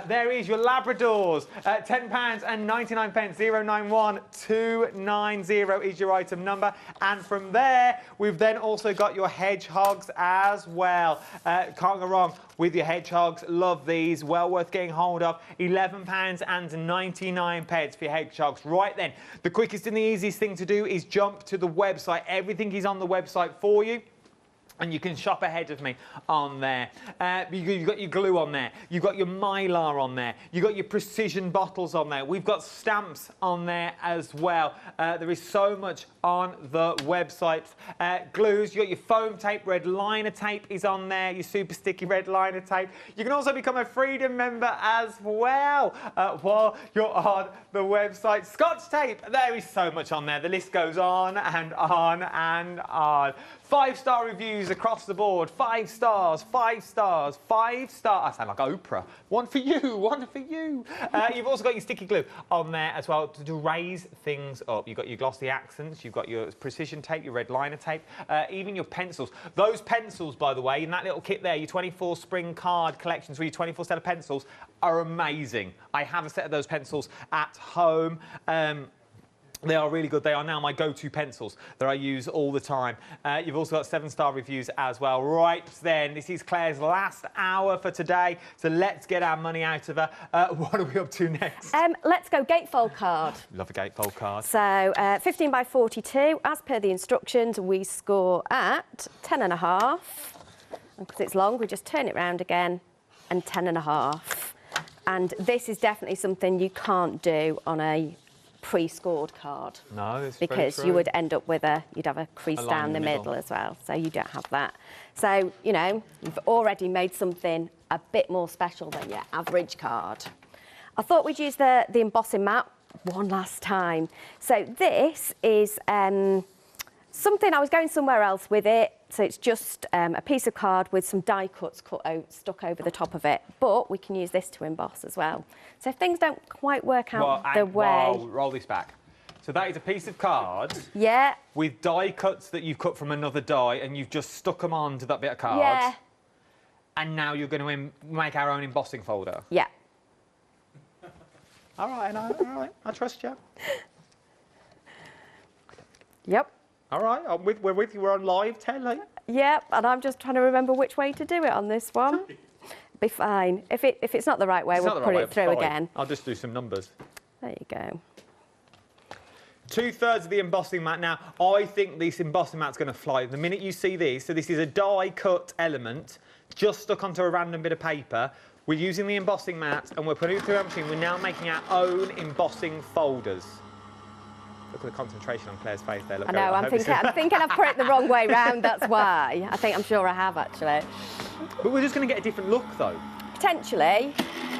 There is your Labradors. £10 and 99 pence. 091290 is your item number. And from there, we've then also got your hedgehogs as well. Can't go wrong with your hedgehogs. Love these. Well worth getting hold of. £11 and 99 pence for your hedgehogs. Right then, the quickest and the easiest thing to do is jump to the website. Everything is on the website for you. And you can shop ahead of me on there. You've got your glue on there. You've got your Mylar on there. You've got your precision bottles on there. We've got stamps on there as well. There is so much on the website. Glues, you've got your foam tape, red liner tape is on there, your super sticky red liner tape. You can also become a Freedom member as well while you're on the website. Scotch tape, there is so much on there. The list goes on and on and on. 5-star reviews across the board. 5 stars, 5 stars, 5 stars. I sound like Oprah. One for you, one for you. You've also got your sticky glue on there as well to raise things up. You've got your glossy accents, you've got your precision tape, your red liner tape, even your pencils. Those pencils, by the way, in that little kit there, your 24 spring card collections with your 24 set of pencils are amazing. I have a set of those pencils at home. They are really good. They are now my go-to pencils that I use all the time. You've also got 7-star reviews as well. Right then, this is Claire's last hour for today, so let's get our money out of her. What are we up to next? Let's go gatefold card. Love a gatefold card. So 15 by 42. As per the instructions, we score at 10.5. Because it's long, we just turn it round again and 10.5. And this is definitely something you can't do on a pre-scored card. No, it's because you would end up with you'd have a crease down the middle as well. So you don't have that. So, you know, you've already made something a bit more special than your average card. I thought we'd use the embossing mat one last time. So this is something, I was going somewhere else with it. So it's just a piece of card with some die cuts stuck over the top of it. But we can use this to emboss as well. So if things don't quite work out the way... Roll this back. So that is a piece of card with die cuts that you've cut from another die and you've just stuck them onto that bit of card. Yeah. And now you're going to make our own embossing folder. Yeah. All right, I trust you. Yep. All right, we're with you. We're on live telly. Yep, and I'm just trying to remember which way to do it on this one. Be fine. If it's not the right way, we'll put it through again. I'll just do some numbers. There you go. 2/3 of the embossing mat. Now, I think this embossing mat's going to fly. The minute you see these, so this is a die cut element just stuck onto a random bit of paper. We're using the embossing mat and we're putting it through our machine. We're now making our own embossing folders. Look at the concentration on Claire's face there. Look, I know, I'm thinking I've put it the wrong way round, that's why. I'm sure I have, actually. But we're just going to get a different look, though. Potentially.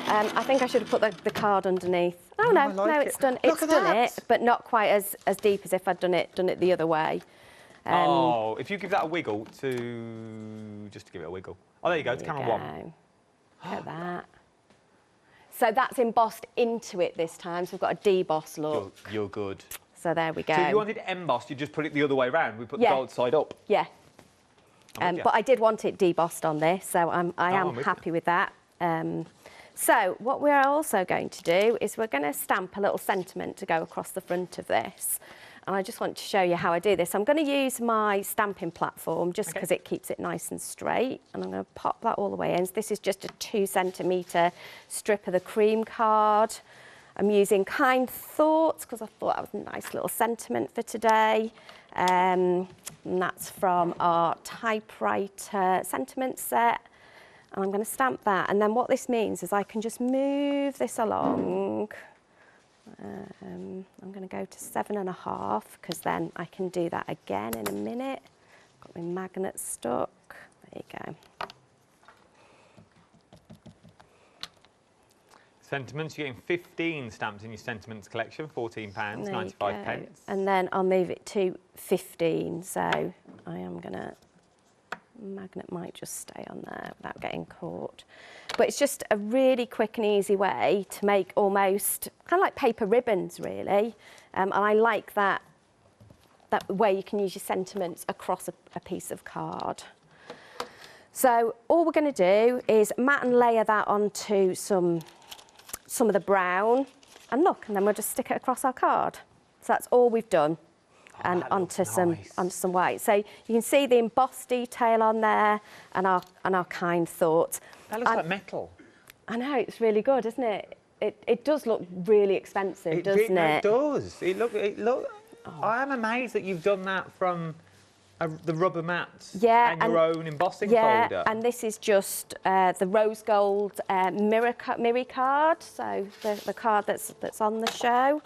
I think I should have put the card underneath. Oh no, I like no, it. it's done. Look It's at done that. it, but not quite as deep as if I'd done it the other way. Oh, if you give that a wiggle just to give it a wiggle. Oh, there you go. It's camera one. Look at that. So that's embossed into it this time. So we've got a deboss look. You're good. So there we go. So if you wanted it embossed, you just put it the other way around. We put Yeah. the gold side up. Yeah. I'm with But you. I did want it debossed on this, so I am I'm with happy with that. So what we're also going to do is we're going to stamp a little sentiment to go across the front of this. And I just want to show you how I do this. I'm going to use my stamping platform just because it keeps it nice and straight. And I'm going to pop that all the way in. So this is just a 2 centimetre strip of the cream card. I'm using Kind Thoughts because I thought that was a nice little sentiment for today. And that's from our typewriter sentiment set. And I'm going to stamp that. And then what this means is I can just move this along. I'm going to go to 7.5 because then I can do that again in a minute. Got my magnet stuck. There you go. Sentiments, you're getting 15 stamps in your sentiments collection, £14, There you 95 go. pence. And then I'll move it to 15. So I am going to, magnet might just stay on there without getting caught. But it's just a really quick and easy way to make almost kind of like paper ribbons, really. And I like that way you can use your sentiments across a piece of card. So all we're going to do is mat and layer that onto some of the brown, and look, and then we'll just stick it across our card. So that's all we've done. And onto some white. So you can see the embossed detail on there and our Kind Thoughts. That looks like metal. I know, it's really good, isn't it? It does look really expensive, doesn't it? It does. I am amazed that you've done that from the rubber mats and your own embossing folder. Yeah, and this is just the rose gold mirror card, so the card that's on the show.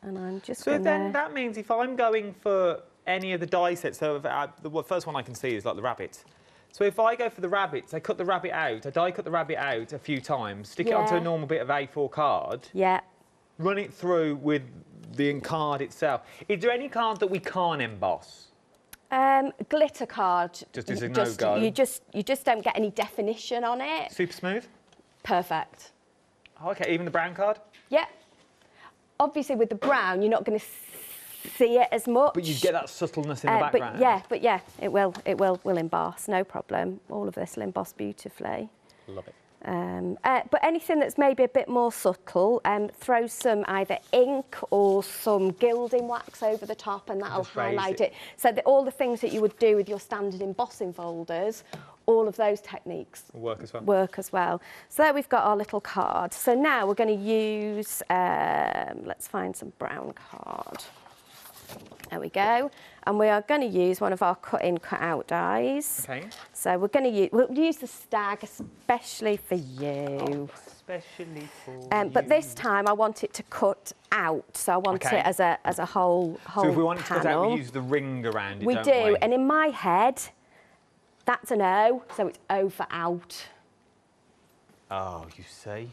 And I'm just So then that means if I'm going for any of the die sets, so the first one I can see is like the rabbits. So if I go for the rabbits, I cut the rabbit out, I die cut the rabbit out a few times, stick it onto a normal bit of A4 card, run it through with the card itself. Is there any card that we can't emboss? Glitter card. Just as a no-go? You just don't get any definition on it. Super smooth? Perfect. Oh, OK, even the brown card? Yeah. Obviously, with the brown, you're not going to see it as much. But you get that subtleness in the background. But yeah, it will emboss, no problem. All of this will emboss beautifully. Love it. But anything that's maybe a bit more subtle, throw some either ink or some gilding wax over the top, and that'll highlight it. So all the things that you would do with your standard embossing folders, all of those techniques work as well. So there we've got our little card. So now we're going to use, let's find some brown card. There we go. And we are going to use one of our cut-in, cut-out dies. Okay. So we'll use the stag, especially for you. Oh, especially for you. But this time I want it to cut out. So I want it as a whole So if we want it to cut out, panel. we use the ring around it, We don't do. we? And in my head, that's an O, so it's O for out. Oh, you see.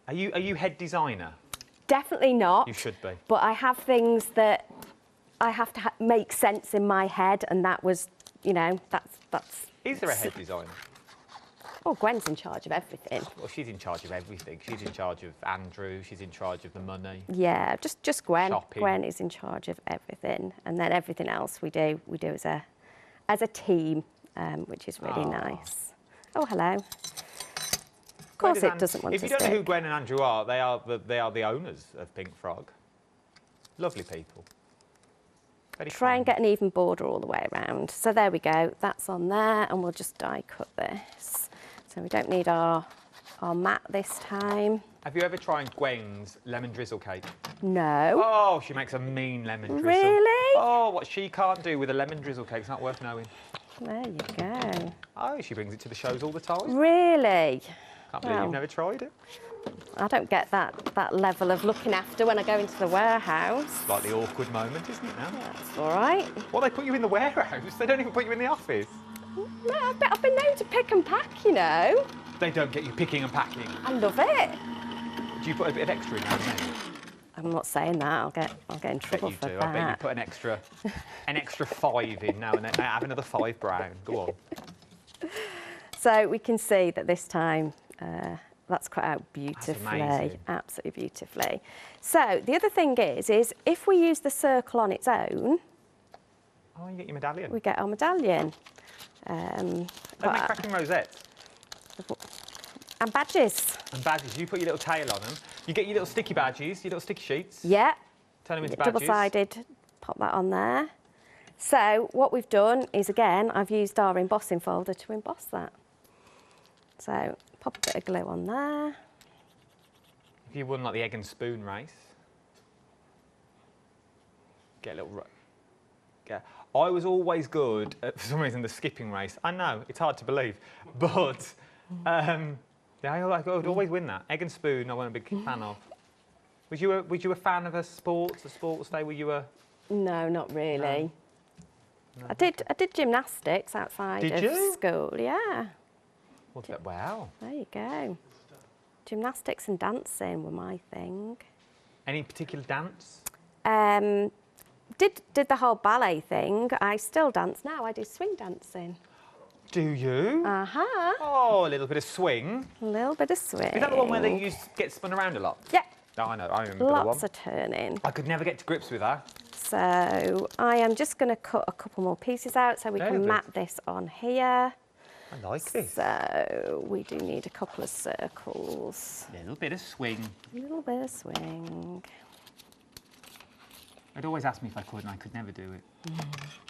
Are you head designer? Definitely not. You should be. But I have things that I have to make sense in my head, and that was, that's. Is there a head designer? Oh, Gwen's in charge of everything. Well, she's in charge of everything. She's in charge of Andrew. She's in charge of the money. Yeah, just Gwen. Shopping. Gwen is in charge of everything, and then everything else we do as a team, which is really nice. Oh, hello. Of course, it doesn't want to stick. If you don't know who stick. Gwen and Andrew are, they are the owners of Pink Frog. Lovely people. Very Try and kind. get an even border all the way around. So there we go. That's on there, and we'll just die cut this. So we don't need our mat this time. Have you ever tried Gwen's lemon drizzle cake? No. Oh, she makes a mean lemon drizzle. Really? Oh, what she can't do with a lemon drizzle cake is not worth knowing. There you go. Oh, she brings it to the shows all the time. Really? Can't believe you've never tried it. I don't get that level of looking after when I go into the warehouse. Slightly awkward moment, isn't it now? That's all right. Well, they put you in the warehouse. They don't even put you in the office. No, I've been known to pick pick and pack, you know. They don't get you picking and packing. I love it. Do you put a bit of extra in now and then? I'm not saying that. I'll get in trouble for that. I bet you put an extra 5 in now and then. Have another 5 brown. Go on. So we can see that this time that's cut out beautifully. That's amazing. Absolutely beautifully. So the other thing is if we use the circle on its own, oh, you get your medallion. we get our medallion. Don't make cracking rosettes. And badges. And badges. You put your little tail on them. You get your little sticky badges, your little sticky sheets. Yeah. Turn them into badges. Double-sided. Pop that on there. So what we've done is, again, I've used our embossing folder to emboss that. So pop a bit of glue on there. If you won like the egg and spoon race, get a little. I was always good at, for some reason, the skipping race. I know it's hard to believe, but yeah, I would always win that. Egg and spoon, I wasn't a big fan of. Was you a fan of a sports day? Were you a? No, not really. No. I did gymnastics outside of school. Yeah. Wow. There you go. Gymnastics and dancing were my thing. Any particular dance? Did the whole ballet thing. I still dance now. I do swing dancing. Do you? Uh-huh. Oh, a little bit of swing. A little bit of swing. Is that the one where they get spun around a lot? Yeah. Oh, I know. I remember the one. Lots of turning. I could never get to grips with that. So I am just going to cut a couple more pieces out so we can map this on here. I like this. So we do need a couple of circles. A little bit of swing. A little bit of swing. They'd always ask me if I could, and I could never do it.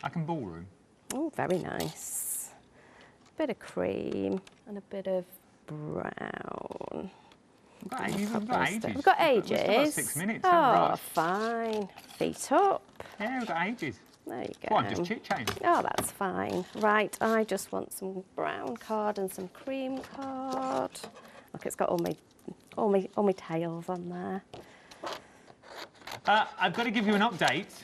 I can ballroom. Oh, very nice. A bit of cream and a bit of brown. We've got ages. We've got ages. We've still got 6 minutes. Oh, fine. Feet up. Yeah, we've got ages. There you go. Go on, just chit-chatting. Oh, that's fine. Right, I just want some brown card and some cream card. Look, it's got all my tails on there. I've got to give you an update.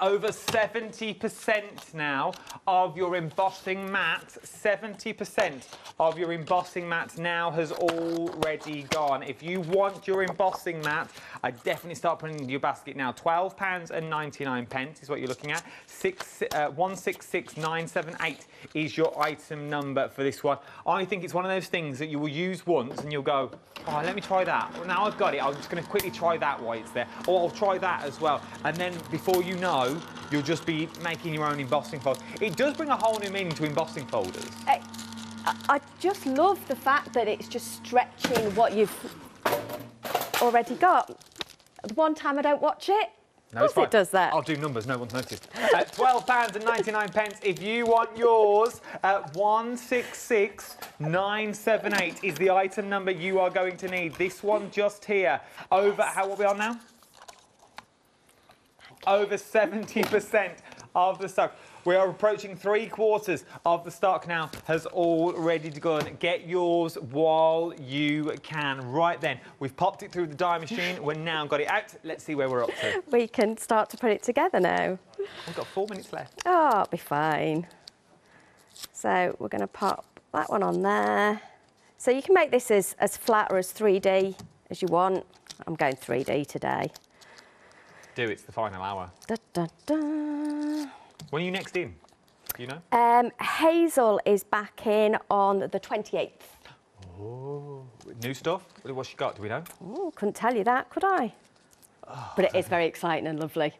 Over 70% now of your embossing mat, 70% of your embossing mat now has already gone. If you want your embossing mat, I definitely start putting it into your basket now. £12.99 is what you're looking at. 166978 is your item number for this one. I think it's one of those things that you will use once and you'll go, oh, let me try that. Well, now I've got it, I'm just going to quickly try that while it's there. Or I'll try that as well. And then before you know, you'll just be making your own embossing folder. It does bring a whole new meaning to embossing folders. I just love the fact that it's just stretching what you've already got. The one time I don't watch it, no, of course it does that. I'll do numbers, no one's noticed. £12.99 if you want yours. 166978 is the item number you are going to need. This one just here. Over, what are we on now? Over 70% of the stock. We are approaching 3/4 of the stock now has already gone. Get yours while you can. Right then, we've popped it through the die machine. We've now got it out. Let's see where we're up to. We can start to put it together now. We've got 4 minutes left. Oh, it'll be fine. So we're going to pop that one on there. So you can make this as flat or as 3D as you want. I'm going 3D today. Do it's the final hour. Da, da, da. When are you next in? Do you know? Hazel is back in on the 28th. Oh, new stuff? What's she got? Do we know? Oh, couldn't tell you that, could I? Oh, but it is very exciting and lovely.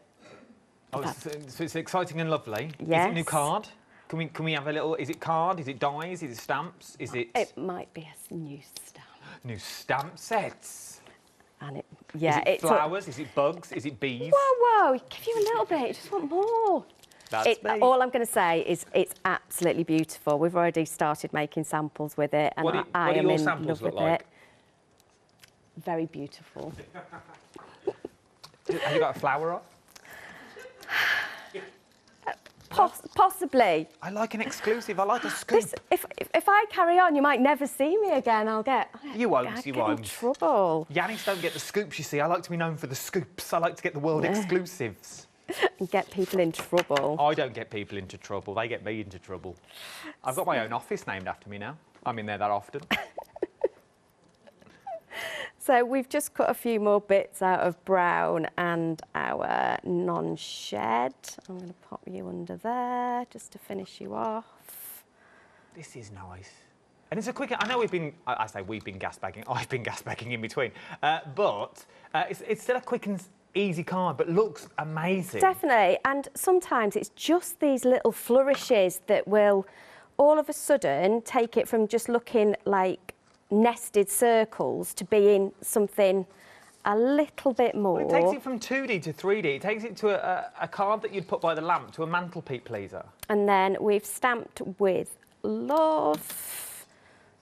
Oh, so it's exciting and lovely. Yes. Is it a new card? Can we have a little? Is it card? Is it dies? Is it stamps? Is it? It might be a new stamp. New stamp sets. And yeah, is it flowers? Is it bugs? Is it bees? Whoa! Give you a little bit. You just want more. That's me. All I'm going to say is it's absolutely beautiful. We've already started making samples with it, and I am in love with it. Very beautiful. Have you got a flower off? Possibly. I like an exclusive. I like a scoop. If I carry on, you might never see me again. I'll get. You won't. You won't. In trouble. Yannis don't get the scoops. You see, I like to be known for the scoops. I like to get the world exclusives. and get people in trouble. I don't get people into trouble. They get me into trouble. I've got my own office named after me now. I'm in there that often. So we've just cut a few more bits out of brown and our non-shed. I'm going to pop you under there just to finish you off. This is nice. And it's a quick, I know we've been, I say we've been gas bagging, I've been gas bagging in between, but it's still a quick and easy card, but looks amazing. Definitely, and sometimes it's just these little flourishes that will all of a sudden take it from just looking like nested circles to being something a little bit more. Well, it takes it from 2D to 3D. It takes it to a card that you'd put by the lamp to a mantelpiece pleaser. And then we've stamped with love.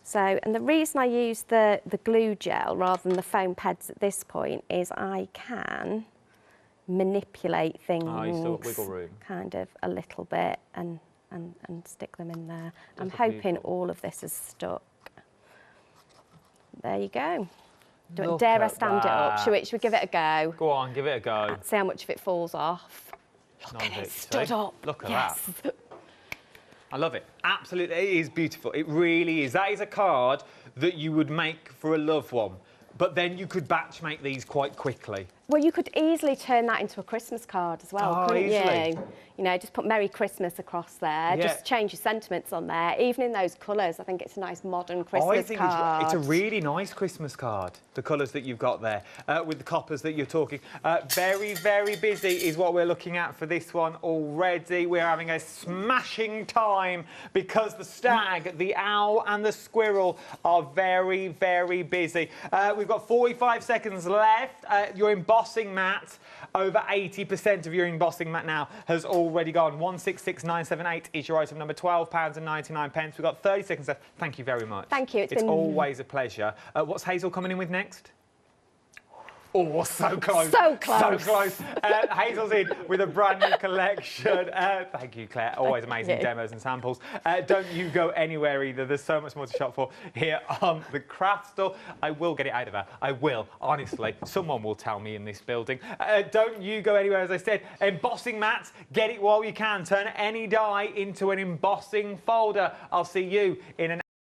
So, and the reason I use the glue gel rather than the foam pads at this point is I can manipulate things. Oh, you still got wiggle room. Kind of a little bit and stick them in there. I'm hoping all of this is stuck. There you go. Dare I stand it up? Should we give it a go? Go on, give it a go. See how much of it falls off. Look at it, stood up. Look at that. I love it. Absolutely, it is beautiful. It really is. That is a card that you would make for a loved one, but then you could batch make these quite quickly. Well, you could easily turn that into a Christmas card as well, couldn't easily. you? You know, just put Merry Christmas across there. Yeah. Just change your sentiments on there. Even in those colours, I think it's a nice modern Christmas card. It's a really nice Christmas card, the colours that you've got there, with the coppers that you're talking. Very, very busy is what we're looking at for this one already. We're having a smashing time because the stag, the owl and the squirrel are very, very busy. We've got 45 seconds left. Your embossing mat, over 80% of your embossing mat now has already gone. 166978 is your item number, £12.99. We've got 30 seconds left. Thank you very much. Thank you. It's always a pleasure. What's Hazel coming in with next? Oh, so close. So close. So close. Hazel's in with a brand new collection. Thank you, Claire. Always amazing demos and samples. Don't you go anywhere either. There's so much more to shop for here on the craft store. I will get it out of her. I will, honestly. Someone will tell me in this building. Don't you go anywhere, as I said. Embossing mats, get it while you can. Turn any die into an embossing folder. I'll see you in an